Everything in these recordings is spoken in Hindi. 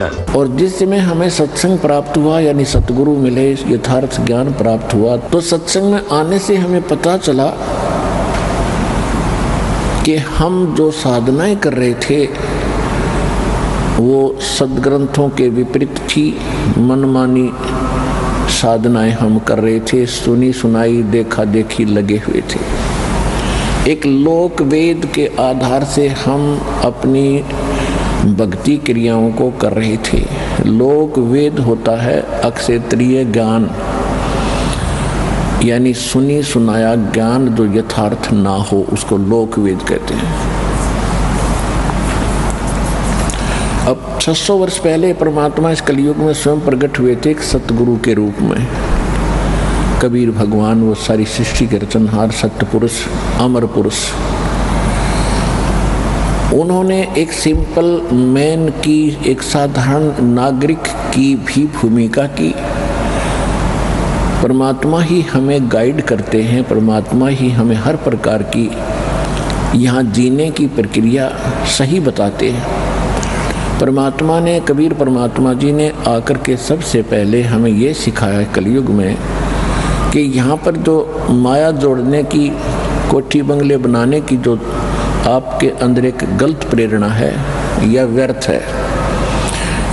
और जिस समय हमें सत्संग प्राप्त हुआ यानी सतगुरु मिले, यथार्थ ज्ञान प्राप्त हुआ, तो सत्संग में आने से हमें पता चला कि हम जो साधनाएं कर रहे थे वो सदग्रंथों के विपरीत थी। मनमानी साधनाएं हम कर रहे थे, सुनी सुनाई देखा देखी लगे हुए थे। एक लोक वेद के आधार से हम अपनी भक्ति क्रियाओं को कर रहे थे। लोक वेद होता है अक्षेत्रीय ज्ञान, यानी सुनी सुनाया ज्ञान जो यथार्थ ना हो उसको लोक वेद कहते हैं। अब 600 वर्ष पहले परमात्मा इस कलयुग में स्वयं प्रकट हुए थे एक सतगुरु के रूप में। कबीर भगवान वो सारी सृष्टि के रचनहार सत्य पुरुष, अमर पुरुष, उन्होंने एक सिंपल मैन की, एक साधारण नागरिक की भी भूमिका की। परमात्मा ही हमें गाइड करते हैं, परमात्मा ही हमें हर प्रकार की यहाँ जीने की प्रक्रिया सही बताते हैं। परमात्मा ने, कबीर परमात्मा जी ने आकर के सबसे पहले हमें ये सिखाया कलयुग में कि यहाँ पर जो माया जोड़ने की, कोठी बंगले बनाने की जो आपके अंदर एक गलत प्रेरणा है, यह व्यर्थ है।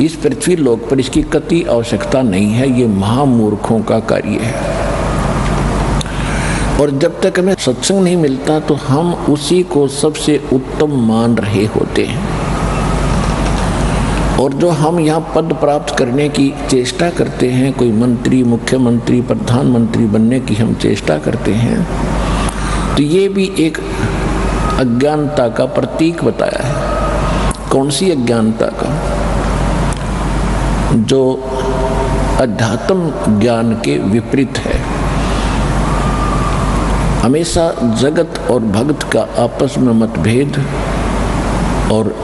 इस पृथ्वी लोक पर इसकी कतई आवश्यकता नहीं है, ये महामूर्खों का कार्य है। और जब तक हमें सत्संग नहीं मिलता तो हम उसी को सबसे उत्तम मान रहे होते हैं। और जो हम यहाँ पद प्राप्त करने की चेष्टा करते हैं, कोई मंत्री, मुख्यमंत्री, प्रधानमंत्री बनने की हम चेष्टा करते हैं, तो ये भी एक अज्ञानता का प्रतीक बताया है। कौन सी अज्ञानता का? जो अध्यात्म ज्ञान के विपरीत है। हमेशा जगत और भक्त का आपस में मतभेद और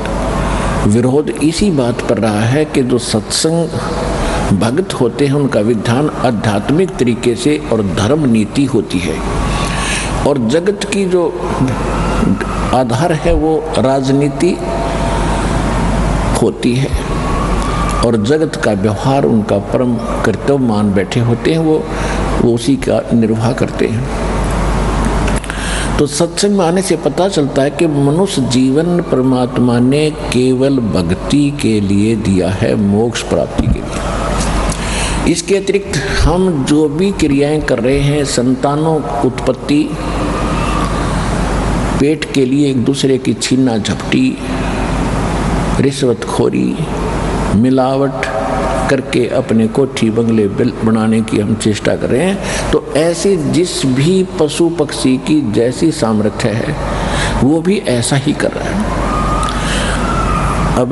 विरोध इसी बात पर रहा है कि जो सत्संग भक्त होते हैं उनका विधान आध्यात्मिक तरीके से और धर्म नीति होती है, और जगत की जो आधार है वो राजनीति होती है, और जगत का व्यवहार उनका परम कर्तव्य मान बैठे होते हैं, वो उसी का निर्वाह करते हैं। तो सत्संग में आने से पता चलता है कि मनुष्य जीवन परमात्मा ने केवल भक्ति के लिए दिया है, मोक्ष प्राप्ति के लिए। इसके अतिरिक्त हम जो भी क्रियाएं कर रहे हैं, संतानों उत्पत्ति, पेट के लिए एक दूसरे की छीना झपटी, रिश्वतखोरी, मिलावट करके अपने कोठी बंगले बनाने की हम चेष्टा कर रहे हैं, तो ऐसी जिस भी पशु पक्षी की जैसी सामर्थ्य है वो भी ऐसा ही कर रहा है। अब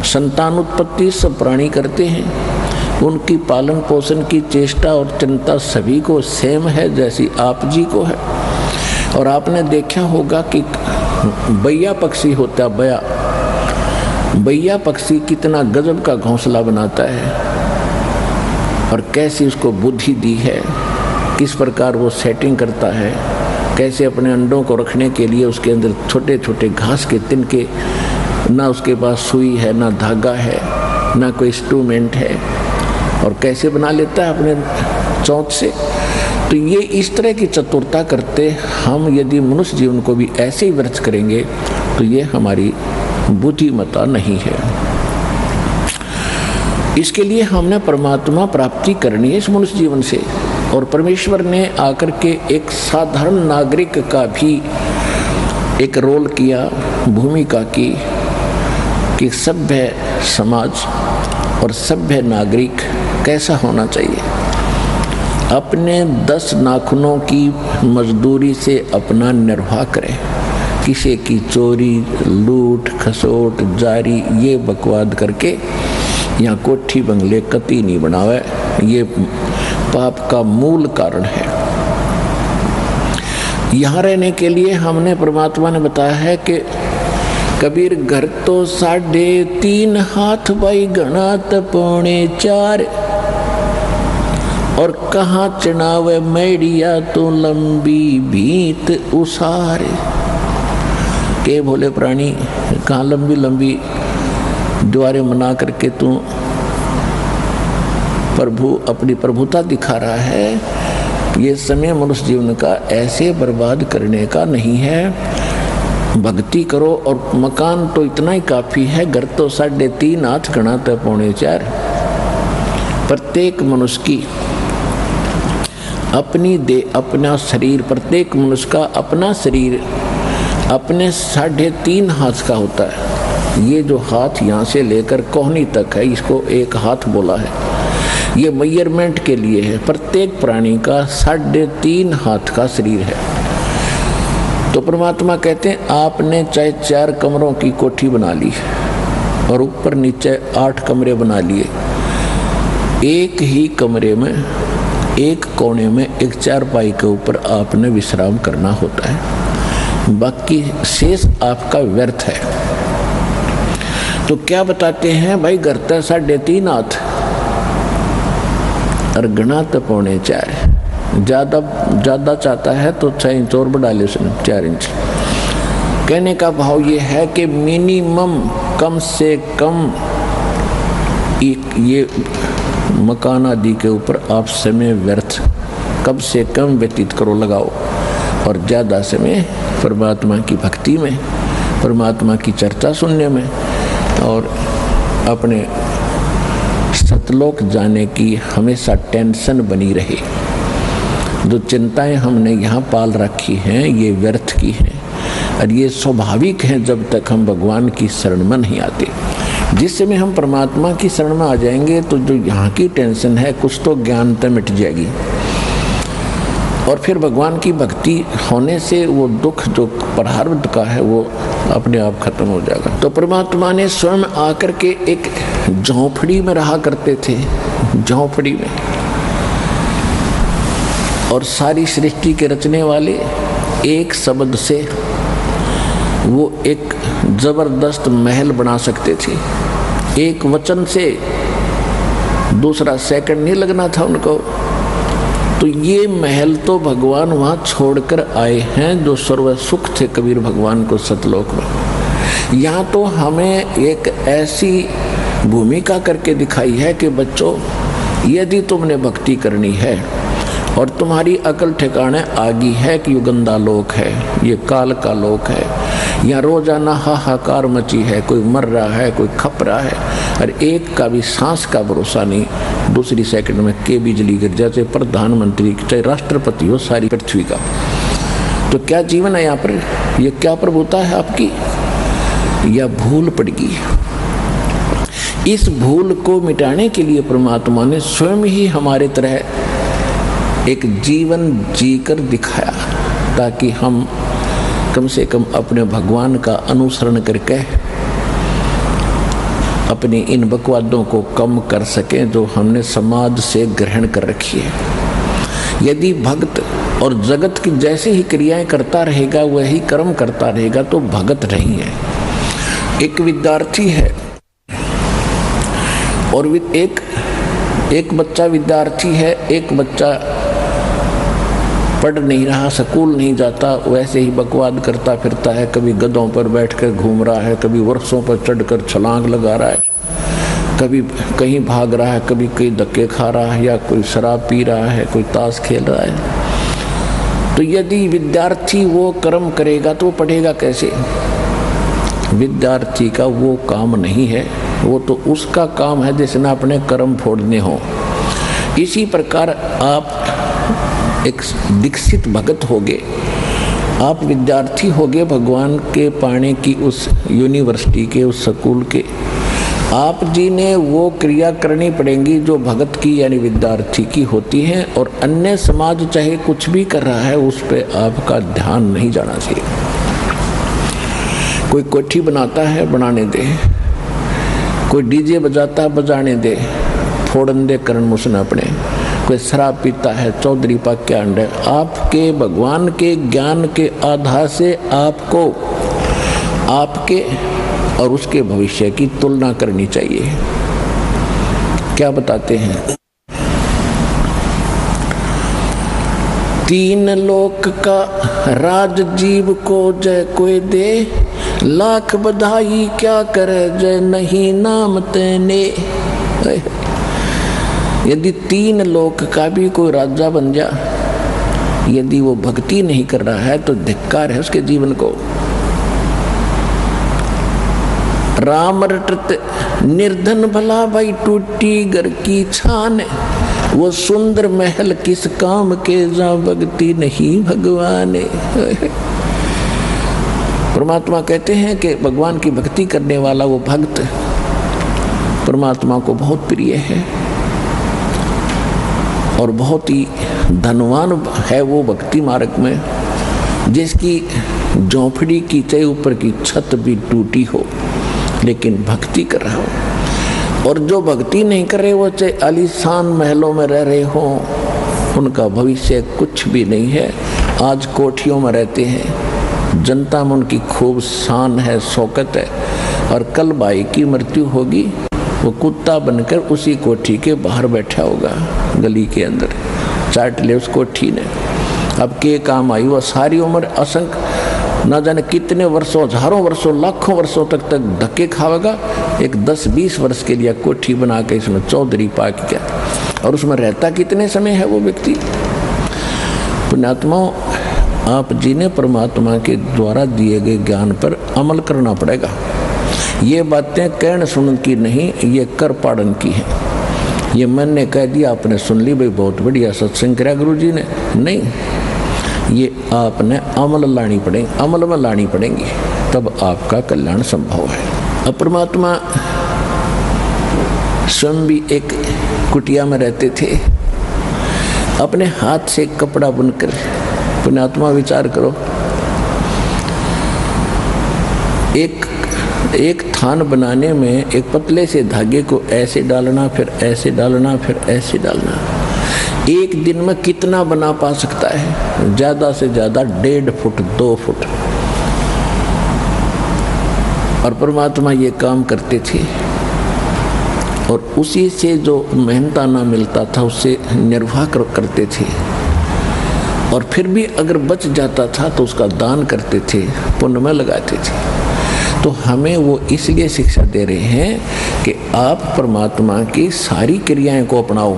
संतान उत्पत्ति सब प्राणी करते हैं, उनकी पालन पोषण की चेष्टा और चिंता सभी को सेम है जैसी आप जी को है। और आपने देखा होगा कि बैया पक्षी होता, बैया पक्षी कितना गजब का घोंसला बनाता है और कैसी उसको बुद्धि दी है, किस प्रकार वो सेटिंग करता है, कैसे अपने अंडों को रखने के लिए उसके अंदर छोटे छोटे घास के तिनके, ना उसके पास सुई है, ना धागा है, ना कोई इंस्ट्रूमेंट है, और कैसे बना लेता है अपने चौंच से। तो ये इस तरह की चतुरता करते हम यदि मनुष्य जीवन को भी ऐसे ही व्यर्थ करेंगे तो ये हमारी बुद्धिमत्ता नहीं है। इसके लिए हमने परमात्मा प्राप्ति करनी है इस मनुष्य जीवन से, और परमेश्वर ने आकर के एक साधारण नागरिक का भी एक रोल किया, भूमिका की, कि सभ्य समाज और सभ्य नागरिक कैसा होना चाहिए। अपने 10 नाखूनों की मजदूरी से अपना निर्वाह करें, किसी की चोरी, लूट, खसोट, जारी ये बकवाद करके यहाँ कोठी बंगले कतई नहीं बनावे, ये पाप का मूल कारण है। यहाँ रहने के लिए हमने, परमात्मा ने बताया है कि कबीर घर तो 3.5 हाथ भाई गणात 4.25, और कहाँ चढ़ावे मैडिया तो लंबी भीत उसारे। के भोले प्राणी, कहाँ लंबी लंबी द्वारे मना करके तू प्रभु अपनी प्रभुता दिखा रहा है। ये समय मनुष्य जीवन का ऐसे बर्बाद करने का नहीं है। भक्ति करो। और मकान तो इतना ही काफी है, घर तो 3.5 हाथ गणा तो 4.25। प्रत्येक मनुष्य की अपनी अपना शरीर, प्रत्येक मनुष्य का अपना शरीर अपने 3.5 हाथ का होता है। ये जो हाथ यहाँ से लेकर कोहनी तक है, इसको एक हाथ बोला है। ये मेजरमेंट के लिए है। प्रत्येक प्राणी का 3.5 हाथ का शरीर है। तो परमात्मा कहते हैं आपने चाहे 4 कमरों की कोठी बना ली और ऊपर नीचे 8 कमरे बना लिए, एक ही कमरे में एक कोने में एक चारपाई के ऊपर आपने विश्राम करना होता है, बाकी शेष आपका व्यर्थ है। तो क्या बताते हैं भाई, घर तो 3.5 हाथ और गणा तो 4.25। ज्यादा चाहता है तो 6 इंच और बढ़ा ले, 4 इंच। कहने का भाव ये है कि मिनिमम कम से कम ये मकान आदि के ऊपर आप समय व्यर्थ कम से कम व्यतीत करो, लगाओ, और ज़्यादा समय परमात्मा की भक्ति में, परमात्मा की चर्चा सुनने में और अपने सतलोक जाने की हमेशा टेंशन बनी रहे। जो चिंताएं हमने यहाँ पाल रखी हैं ये व्यर्थ की हैं और ये स्वाभाविक हैं जब तक हम भगवान की शरण में नहीं आते। जिस समय हम परमात्मा की शरण में आ जाएंगे तो जो यहाँ की टेंशन है कुछ तो ज्ञानता मिट जाएगी और फिर भगवान की भक्ति होने से वो दुख जो प्रारब्ध का है वो अपने आप खत्म हो जाएगा। तो परमात्मा ने स्वयं आकर के एक झोंपड़ी में रहा करते थे, झोंपड़ी में, और सारी सृष्टि के रचने वाले एक शब्द से वो एक जबरदस्त महल बना सकते थे। एक वचन से दूसरा सेकंड नहीं लगना था उनको। तो ये महल तो भगवान वहाँ छोड़कर आए हैं जो सर्व सुख थे कबीर भगवान को सतलोक में। यहाँ तो हमें एक ऐसी भूमिका करके दिखाई है कि बच्चों यदि तुमने भक्ति करनी है और तुम्हारी अकल ठिकाने आ गई है कि ये गंदा लोक है, ये काल का लोक है, यहाँ रोजाना हाहाकार मची है, कोई मर रहा है, कोई खप रहा है और एक का भी सांस का भरोसा नहीं, दूसरी सेकंड में के बिजली गिर जाए, चाहे प्रधानमंत्री चाहे राष्ट्रपति हो सारी पृथ्वी का। तो क्या जीवन है यहाँ पर? ये क्या प्रभुता है आपकी? या भूल पड़गी? इस भूल को मिटाने के लिए परमात्मा ने स्वयं ही हमारे तरह एक जीवन जीकर दिखाया ताकि हम कम से कम अपने भगवान का अनुसरण करके अपनी इन बकवादों को कम कर सकें जो हमने समाज से ग्रहण कर रखी है। यदि भक्त और जगत की जैसे ही क्रियाएं करता रहेगा वही कर्म करता रहेगा तो भगत नहीं है। एक विद्यार्थी है और एक बच्चा विद्यार्थी है, एक बच्चा पढ़ नहीं रहा, स्कूल नहीं जाता, वैसे ही बकवाद करता फिरता है, कभी गधों पर बैठकर घूम रहा है, कभी वृक्षों पर चढ़कर छलांग लगा रहा है, कभी कहीं भाग रहा है, कभी कहीं धक्के खा रहा है, या कोई शराब पी रहा है, कोई ताश खेल रहा है। तो यदि विद्यार्थी वो कर्म करेगा तो पढ़ेगा कैसे? विद्यार्थी का वो काम नहीं है, वो तो उसका काम है जिसने अपने कर्म फोड़ने हो। इसी प्रकार आप एक दीक्षित भगत होगे, आप विद्यार्थी होगे भगवान के पाने की उस यूनिवर्सिटी के, उस स्कूल के। आप जी ने वो क्रिया करनी पड़ेंगी जो भगत की यानी विद्यार्थी की होती है, और अन्य समाज चाहे कुछ भी कर रहा है उस पर आपका ध्यान नहीं जाना चाहिए। कोई कोठी बनाता है, बनाने दे, कोई डीजे बजाता है, बजाने दे, फोड़न दे करण मुसन अपने, कोई शराब पीता है, चौधरी पाक के अंडे। आपके भगवान के ज्ञान के आधार से आपको आपके और उसके भविष्य की तुलना करनी चाहिए। क्या बताते हैं? 3 लोक का राज जीव को जय कोई दे, लाख बधाई क्या करे जय नहीं नाम तेने। यदि 3 लोक का भी कोई राजा बन जा, यदि वो भक्ति नहीं कर रहा है तो धिक्कार है उसके जीवन को। राम रटत निर्धन भला भाई टूटी घर की छान, वो सुंदर महल किस काम के जहाँ भक्ति नहीं भगवान। परमात्मा कहते हैं कि भगवान की भक्ति करने वाला वो भक्त परमात्मा को बहुत प्रिय है और बहुत ही धनवान है वो भक्ति मार्ग में, जिसकी झोंपड़ी की चाहे ऊपर की छत भी टूटी हो लेकिन भक्ति कर रहा हो। और जो भक्ति नहीं कर रहे वो चाहे आलीशान महलों में रह रहे हो, उनका भविष्य कुछ भी नहीं है। आज कोठियों में रहते हैं, जनता में उनकी खूब शान है, शौकत है, और कल भाई की मृत्यु होगी, वो कुत्ता बनकर उसी कोठी के बाहर बैठा होगा, गली के अंदर चाट ले उस कोठी ने। अब के काम आई वो सारी उम्र असंख्य न जाने कितने वर्षों, हजारों वर्षों, लाखों वर्षों तक धक्के खाएगा। एक 10-20 वर्ष के लिए कोठी बना के इसमें चौधरी पा के, और उसमें रहता कितने समय है वो व्यक्ति। पुण्यात्माओं, आप जी ने परमात्मा के द्वारा दिए गए ज्ञान पर अमल करना पड़ेगा। ये बातें कहने सुनने की नहीं, ये कर पाड़न की है। ये मैंने कह दिया, आपने सुन ली, भाई बहुत बढ़िया सत्संग करा गुरु जी ने, नहीं, ये आपने अमल में लानी पड़ेंगी, तब आपका कल्याण संभव है। अब परमात्मा स्वयं भी एक कुटिया में रहते थे, अपने हाथ से कपड़ा बुनकर। पुण्यात्मा विचार करो, एक थान बनाने में एक पतले से धागे को ऐसे डालना, फिर ऐसे डालना, फिर ऐसे डालना, एक दिन में कितना बना पा सकता है? ज्यादा से ज्यादा 1.5 फुट 2 फुट। और परमात्मा ये काम करते थे और उसी से जो मेहनताना मिलता था उससे निर्वाह करते थे। और फिर भी अगर बच जाता था तो उसका दान करते थे, पुण्य में लगाते थे। तो हमें वो इसलिए शिक्षा दे रहे हैं कि आप परमात्मा की सारी क्रियाएं को अपनाओ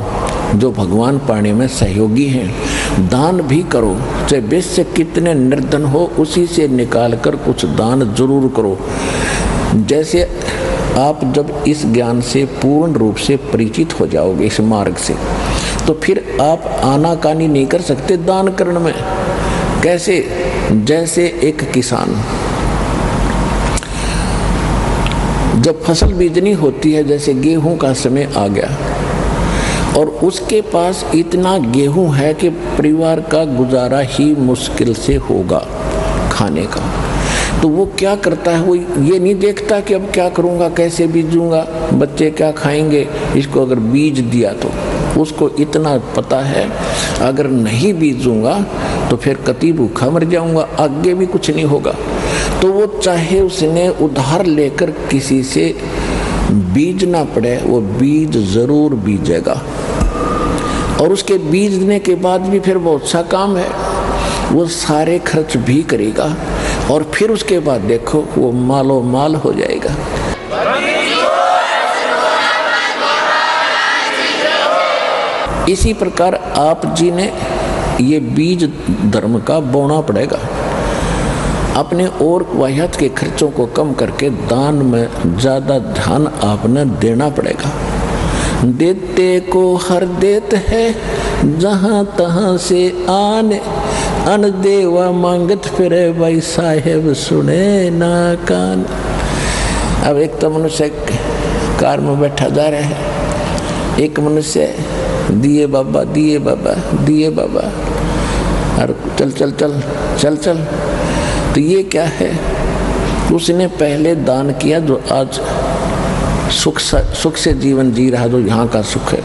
जो भगवान पाने में सहयोगी हैं। दान भी करो, चाहे बेशक कितने निर्धन हो, उसी से निकाल कर कुछ दान जरूर करो। जैसे आप जब इस ज्ञान से पूर्ण रूप से परिचित हो जाओगे इस मार्ग से, तो फिर आप आनाकानी नहीं कर सकते दान करने में। कैसे? जैसे एक किसान जब फसल बीजनी होती है, जैसे गेहूं का समय आ गया और उसके पास इतना गेहूं है कि परिवार का गुजारा ही मुश्किल से होगा खाने का, तो वो क्या करता है? वो ये नहीं देखता कि अब क्या करूंगा, कैसे बीजूंगा, बच्चे क्या खाएंगे। इसको अगर बीज दिया तो उसको इतना पता है अगर नहीं बीजूंगा तो फिर कति भूखा मर जाऊंगा, आगे भी कुछ नहीं होगा। तो वो चाहे उसने उधार लेकर किसी से बीजना पड़े, वो बीज जरूर बीजेगा। और उसके बीजने के बाद भी फिर बहुत सा काम है, वो सारे खर्च भी करेगा और फिर उसके बाद देखो वो मालो माल हो जाएगा। इसी प्रकार आप जी ने ये बीज धर्म का बोना पड़ेगा। अपने और वाह्यात के खर्चों को कम करके दान में ज्यादा ध्यान आपने देना पड़ेगा। देते को हर देत है जहां तहां से आने, अन देवा मांगत फिरे भाई साहेब सुने ना कान। अब एक तो मनुष्य कार में बैठा जा रहा है, एक मनुष्य दिए बाबा दिए बाबा दिए बाबा, और चल चल चल चल चल। तो ये क्या है? उसने पहले दान किया जो आज सुख से जीवन जी रहा, जो यहाँ का सुख है।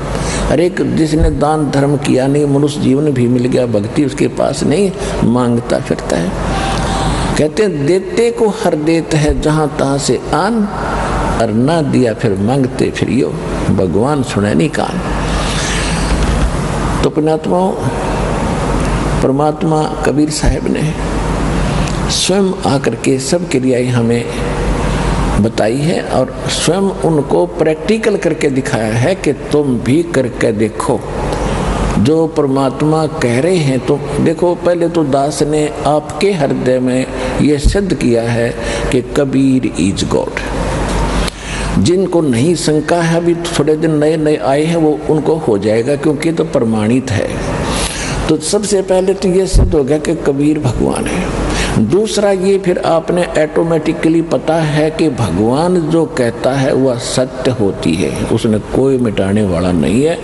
अरे जिसने दान धर्म किया नहीं, मनुष्य जीवन भी मिल गया, भक्ति उसके पास नहीं, मांगता फिरता है। कहते हैं देते को हर देत है जहाँ तहाँ से आन, और ना दिया फिर मांगते फिरियो, भगवान सुने नहीं कान। तो पुण्यात्माओं, परमात्मा कबीर साहब ने स्वयं आकर के सब क्रियाएं हमें बताई है और स्वयं उनको प्रैक्टिकल करके दिखाया है कि तुम भी करके देखो जो परमात्मा कह रहे हैं। तो देखो, पहले तो दास ने आपके हृदय में यह सिद्ध किया है कि कबीर इज गॉड। जिनको नहीं शंका है, अभी थोड़े दिन नए नए आए हैं, वो उनको हो जाएगा क्योंकि तो प्रमाणित है। तो सबसे पहले तो ये सिद्ध हो गया कि कबीर भगवान है। दूसरा ये फिर आपने ऑटोमेटिकली पता है कि भगवान जो कहता है वह सत्य होती है, उसने कोई मिटाने वाला नहीं है,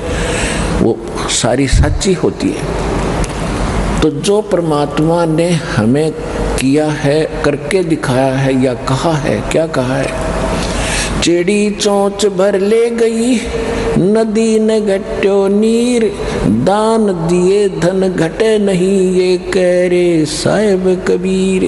वो सारी सच्ची होती है। तो जो परमात्मा ने हमें किया है, करके दिखाया है या कहा है, क्या कहा है? चिड़ी चोंच भर ले गई नदी न घट्यो नीर, दान दिए धन घटे नहीं, ये कह रे साहिब कबीर।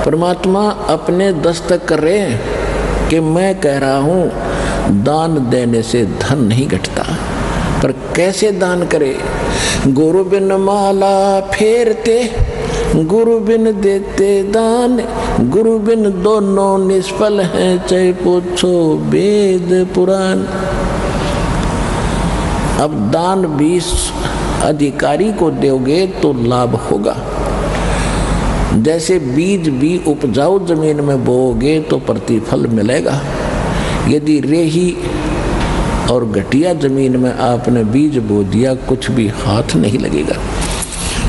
परमात्मा अपने दस्तक कर रहे हैं कि मैं कह रहा हूं दान देने से धन नहीं घटता, पर कैसे दान करे? गुरु बिन माला फेरते, गुरु बिन देते दान, गुरु बिन दोनों निष्फल हैं, चाहे पूछो वेद पुराण। अब दान भी अधिकारी को दोगे तो लाभ होगा। जैसे बीज भी उपजाऊ जमीन में बोओगे तो प्रतिफल मिलेगा। यदि रेही और घटिया जमीन में आपने बीज बो दिया, कुछ भी हाथ नहीं लगेगा।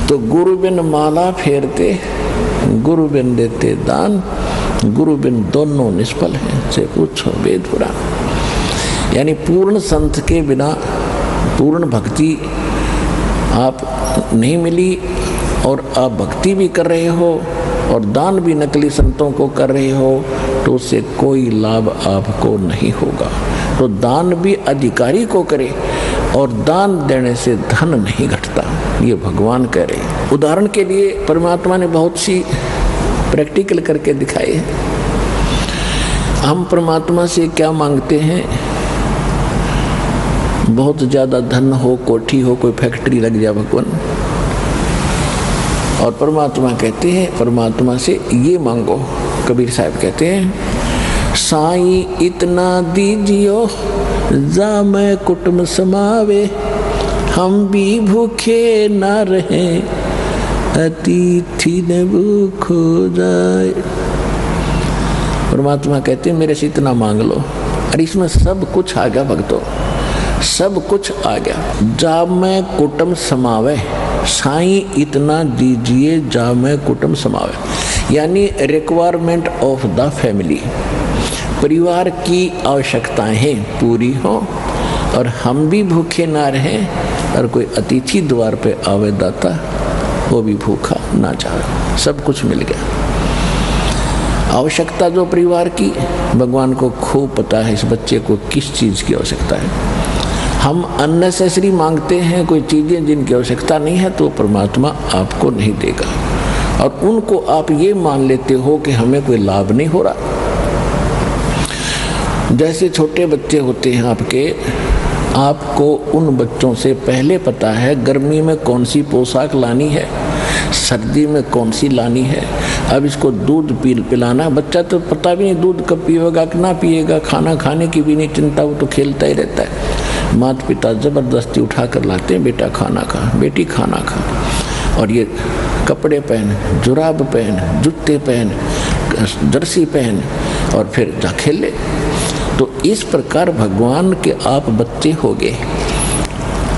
तो गुरु बिन माला फेरते, गुरु बिन देते दान, गुरु बिन दोनों निष्फल हैं, से पूछो वेद पुराण। यानी पूर्ण संत के बिना पूर्ण भक्ति आप नहीं मिली, और आप भक्ति भी कर रहे हो और दान भी नकली संतों को कर रहे हो, तो उससे कोई लाभ आपको नहीं होगा। तो दान भी अधिकारी को करे, और दान देने से धन नहीं घटता, ये भगवान कह रहे हैं। उदाहरण के लिए परमात्मा ने बहुत सी प्रैक्टिकल करके दिखाए हैं। हम परमात्मा से क्या मांगते हैं? बहुत ज्यादा धन हो, कोठी हो, कोई फैक्ट्री लग जाए भगवान, और परमात्मा कहते हैं परमात्मा से ये मांगो। कबीर साहब कहते हैं, साईं इतना दीजियो जा मैं कुटुंब समावे, हम भी भूखे ना रहें, अतिथि न भूख हो जाए। परमात्मा कहते हैं मेरे से इतना मांग लो, और इसमें सब कुछ आ गया भक्तों, सब कुछ आ गया। जा मैं कुटुंब समावे, साईं इतना दीजिए जा मैं कुटुंब समावे, यानी रिक्वायरमेंट ऑफ द फैमिली, परिवार की आवश्यकताएं पूरी हो, और हम भी भूखे ना रहें, और कोई अतिथि द्वार पे आवे दाता वो भी भूखा ना जाए। सब कुछ मिल गया। आवश्यकता जो परिवार की, भगवान को खूब पता है इस बच्चे को किस चीज की आवश्यकता है। हम अननेसेसरी मांगते हैं कोई चीजें जिनकी आवश्यकता नहीं है, तो परमात्मा आपको नहीं देगा, और उनको आप ये मान लेते हो कि हमें कोई लाभ नहीं हो रहा। जैसे छोटे बच्चे होते हैं आपके, आपको उन बच्चों से पहले पता है गर्मी में कौन सी पोशाक लानी है, सर्दी में कौन सी लानी है। अब इसको दूध पिलाना, बच्चा तो पता भी नहीं दूध कब पिएगा कि ना पिएगा, खाना खाने की भी नहीं चिंता, वो तो खेलता ही रहता है। माता पिता जबरदस्ती उठा कर लाते हैं, बेटा खाना खा, बेटी खाना खा, और ये कपड़े पहन, जुराब पहन, जूते पहन, जर्सी पहन, और फिर जा खेल ले। तो इस प्रकार भगवान के आप बच्चे हो गए,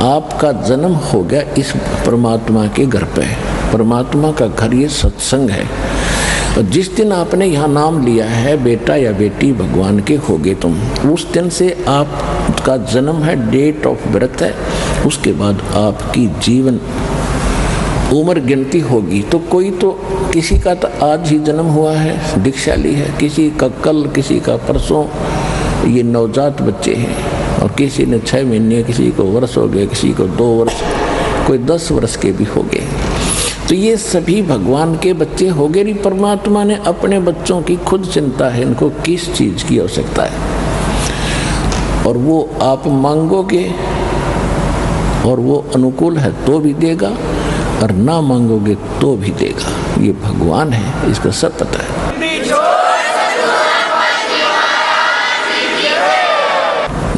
आपका जन्म हो गया इस परमात्मा के घर पे। परमात्मा का घर ये सत्संग है, और जिस दिन आपने यहाँ नाम लिया है बेटा या बेटी भगवान के होगे तुम, उस दिन से आपका जन्म है, डेट ऑफ बर्थ है। उसके बाद आपकी जीवन उम्र गिनती होगी। तो कोई तो किसी का तो आज ही जन्म हुआ है, दीक्षा ली है, किसी का कल, किसी का परसों, ये नवजात बच्चे हैं, और किसी ने 6 महीने, किसी को वर्ष हो गए, किसी को 2 वर्ष, कोई 10 वर्ष के भी हो गए। तो ये सभी भगवान के बच्चे हो गए। परमात्मा ने अपने बच्चों की खुद चिंता है, इनको किस चीज की आवश्यकता है, और वो आप मांगोगे और वो अनुकूल है तो भी देगा और ना मांगोगे तो भी देगा। ये भगवान है, इसका सब पता है।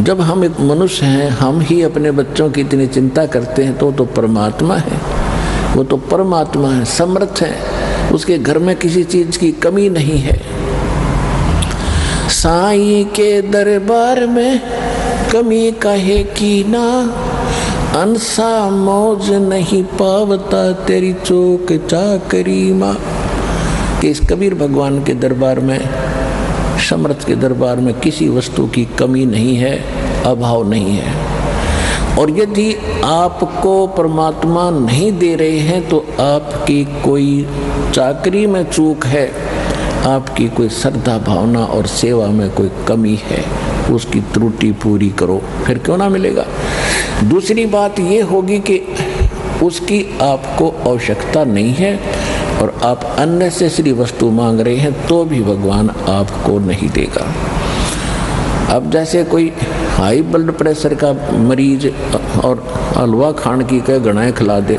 जब हम एक मनुष्य हैं, हम ही अपने बच्चों की इतनी चिंता करते हैं तो परमात्मा है, वो तो परमात्मा है, समर्थ है, उसके घर में किसी चीज की कमी नहीं है। साईं के दरबार में कमी काहे की ना, अंसा मौज नहीं पावता तेरी चौक चाकरी माँ। कि इस कबीर भगवान के दरबार में, समर्थ के दरबार में किसी वस्तु की कमी नहीं है, अभाव नहीं है। और यदि आपको परमात्मा नहीं दे रहे हैं तो आपकी कोई चाकरी में चूक है, आपकी कोई श्रद्धा भावना और सेवा में कोई कमी है, उसकी त्रुटि पूरी करो, फिर क्यों ना मिलेगा। दूसरी बात ये होगी कि उसकी आपको आवश्यकता नहीं है और आप अननेसेसरी वस्तु मांग रहे हैं तो भी भगवान आपको नहीं देगा। अब जैसे कोई हाई ब्लड प्रेशर का मरीज और हलवा खान की कह गणाएं खिला दे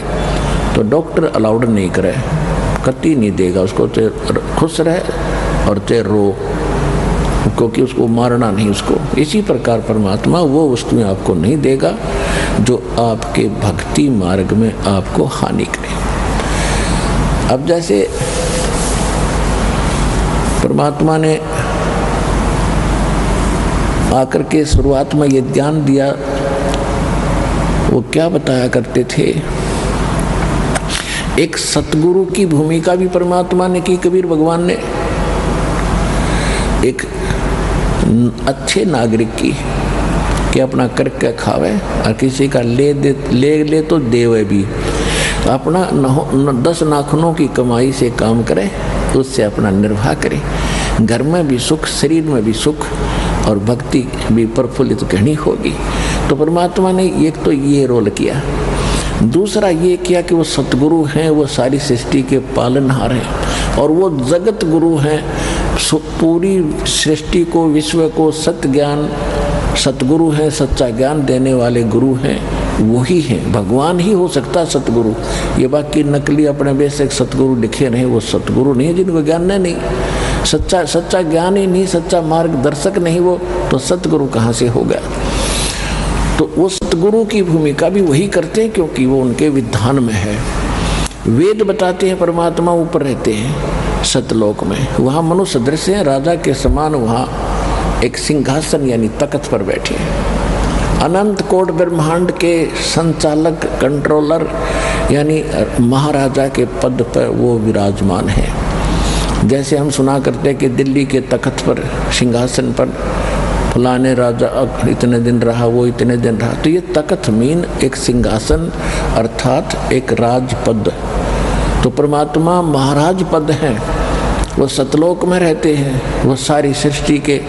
तो डॉक्टर अलाउड नहीं करे, कतई नहीं देगा उसको, चाहे खुश रहे और चाहे रो, क्योंकि उसको मारना नहीं उसको। इसी प्रकार परमात्मा वो वस्तुएं आपको नहीं देगा जो आपके भक्ति मार्ग में आपको हानि करे। अब जैसे परमात्मा ने आकर के शुरुआत में ये ज्ञान दिया, वो क्या बताया करते थे, एक सतगुरु की भूमिका भी परमात्मा ने की, कबीर भगवान ने एक अच्छे नागरिक की कि अपना करके खावे और किसी का ले तो देवे भी, अपना 10 नाखूनों की कमाई से काम करे, उससे अपना निर्वाह करे, घर में भी सुख, शरीर में भी सुख और भक्ति भी प्रफुल्लित घनी होगी। तो परमात्मा ने एक तो ये रोल किया, दूसरा ये किया कि वो सतगुरु हैं, वो सारी सृष्टि के पालनहार हैं और वो जगत गुरु हैं, पूरी सृष्टि को, विश्व को सत्य ज्ञान, सतगुरु हैं, सच्चा ज्ञान देने वाले गुरु हैं, वही हैं। भगवान ही हो सकता सतगुरु, ये बाकी नकली अपने बेशक सतगुरु लिखे रहे, वो सतगुरु नहीं है, जिनको ज्ञान नहीं, सच्चा ज्ञान ही नहीं, सच्चा मार्गदर्शक नहीं वो, तो सतगुरु कहाँ से हो गया। तो वो सतगुरु की भूमिका भी वही करते हैं क्योंकि वो उनके विधान में है। वेद बताते हैं परमात्मा ऊपर रहते हैं सतलोक में, वहाँ मनुष्य दृश्य है, राजा के समान वहाँ एक सिंहासन यानी तख्त पर बैठे हैं। अनंत कोट ब्रह्मांड के संचालक, कंट्रोलर यानी महाराजा के पद पर वो विराजमान है। जैसे हम सुना करते हैं कि दिल्ली के तख्त पर, सिंहासन पर फलाने राजा इतने दिन रहा, वो इतने दिन रहा, तो ये तख्त मीन एक सिंहासन अर्थात एक राजपद। तो परमात्मा महाराज पद हैं, वो सतलोक में रहते हैं, वो सारी सृष्टि के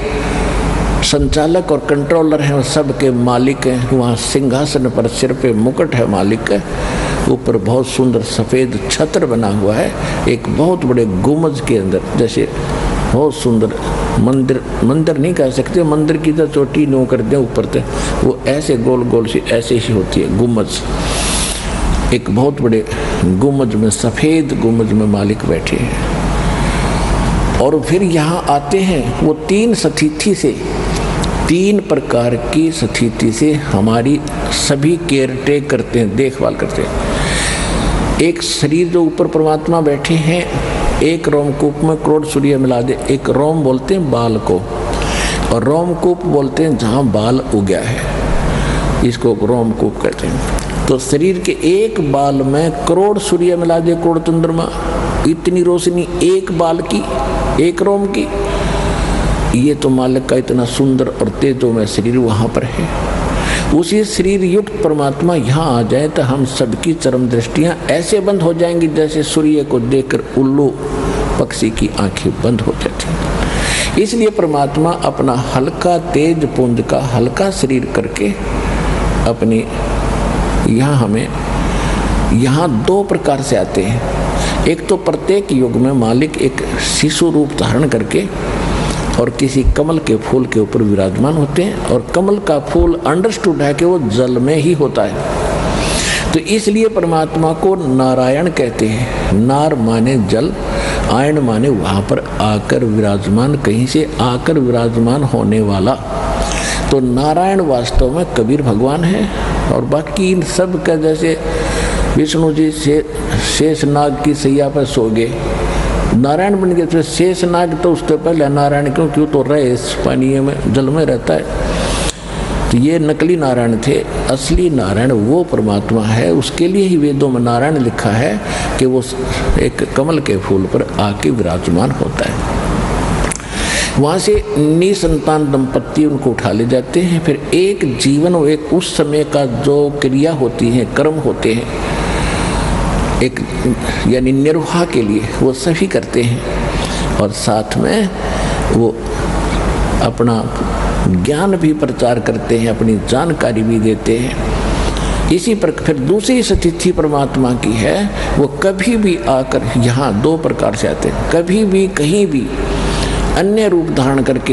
संचालक और कंट्रोलर हैं, वो सब के मालिक हैं। वहाँ सिंहासन पर सिर पे मुकुट है मालिक का, ऊपर बहुत सुंदर सफ़ेद छत्र बना हुआ है, एक बहुत बड़े गुम्बद के अंदर, जैसे बहुत सुंदर मंदिर नहीं कह सकते, मंदिर की तो चोटी नो कर दे ऊपर से, वो ऐसे गोल गोल सी ऐसे ही होती है गुम्बद। एक बहुत बड़े गुम्बद में, सफ़ेद गुम्बद में मालिक बैठे हैं। और फिर यहाँ आते हैं वो 3 स्थिति से, 3 प्रकार की स्थिति से हमारी सभी केयर टेक करते हैं, देखभाल करते हैं। एक शरीर जो ऊपर परमात्मा बैठे हैं, एक रोमकूप में करोड़ सूर्य मिला दे, एक रोम बोलते हैं बाल को और रोमकूप बोलते हैं जहाँ बाल उगया है, इसको रोमकूप कहते हैं। तो शरीर के एक बाल में करोड़ सूर्य मिला दे, करोड़ चंद्रमा, इतनी रोशनी एक बाल की, एक रोम की, ये तो मालिक का इतना सुंदर और तेजोमय शरीर वहाँ पर है। उसी शरीर युक्त परमात्मा यहाँ आ जाए तो हम सबकी चरम दृष्टियाँ ऐसे बंद हो जाएंगी जैसे सूर्य को देखकर उल्लू पक्षी की आंखें बंद हो जाती हैं। इसलिए परमात्मा अपना हल्का तेज पुंज का हल्का शरीर करके अपनी यहाँ हमें यहाँ 2 प्रकार से आते हैं। एक तो प्रत्येक युग में मालिक एक शिशु रूप धारण करके और किसी कमल के फूल के ऊपर विराजमान होते हैं, और कमल का फूल अंडरस्टूड है कि वो जल में ही होता है। तो इसलिए परमात्मा को नारायण कहते हैं। नार माने जल, आयन माने वहाँ पर आकर विराजमान, कहीं से आकर विराजमान होने वाला। तो नारायण वास्तव में कबीर भगवान है। और बाकी इन सब का जैसे विष्णु जी शेषनाग की सैया पर सो गए, नारायण बन गए। तो शेषनाग तो उससे पहले नारायण, क्यों तो रहे पानी में, जल में रहता है। तो ये नकली नारायण थे, असली नारायण वो परमात्मा है। उसके लिए ही वेदों में नारायण लिखा है कि वो एक कमल के फूल पर आके विराजमान होता है। वहाँ से निसंतान दंपत्ति उनको उठा ले जाते हैं। फिर एक जीवन, एक उस समय का जो क्रिया होती है, कर्म होते हैं, एक यानी निर्वाह के लिए वो सभी करते हैं। और साथ में वो अपना ज्ञान भी प्रचार करते हैं, अपनी जानकारी भी देते हैं। इसी पर फिर दूसरी स्थिति परमात्मा की है, वो कभी भी आकर यहाँ दो प्रकार से आते हैं, कभी भी कहीं भी अन्य रूप धारण करके